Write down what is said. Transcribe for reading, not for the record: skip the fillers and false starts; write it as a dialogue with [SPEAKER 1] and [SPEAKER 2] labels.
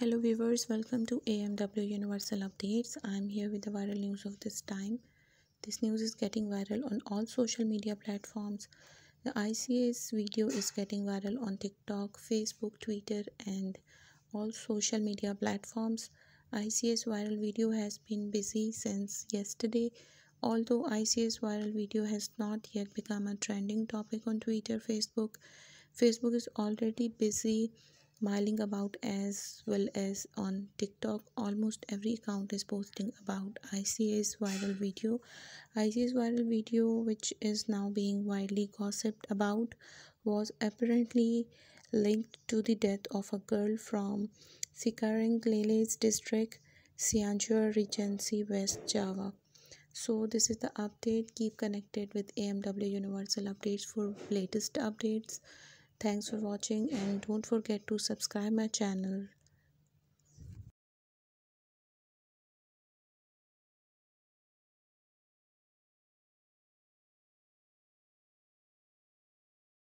[SPEAKER 1] Hello viewers, welcome to AMW Universal Updates. I'm here with the viral news of this time. This news is getting viral on all social media platforms. The ICS video is getting viral on TikTok, Facebook, Twitter and all social media platforms. ICS viral video has been busy since yesterday. Although ICS viral video has not yet become a trending topic on Twitter, Facebook is already busy smiling about, as well as on TikTok. Almost every account is posting about ICS viral video. ICS viral video, which is now being widely gossiped about, was apparently linked to the death of a girl from Cikarang Lele's district, Cianjur Regency, West Java. So this is the update. Keep connected with AMW Universal Updates for latest updates. Thanks for watching and don't forget to subscribe my channel.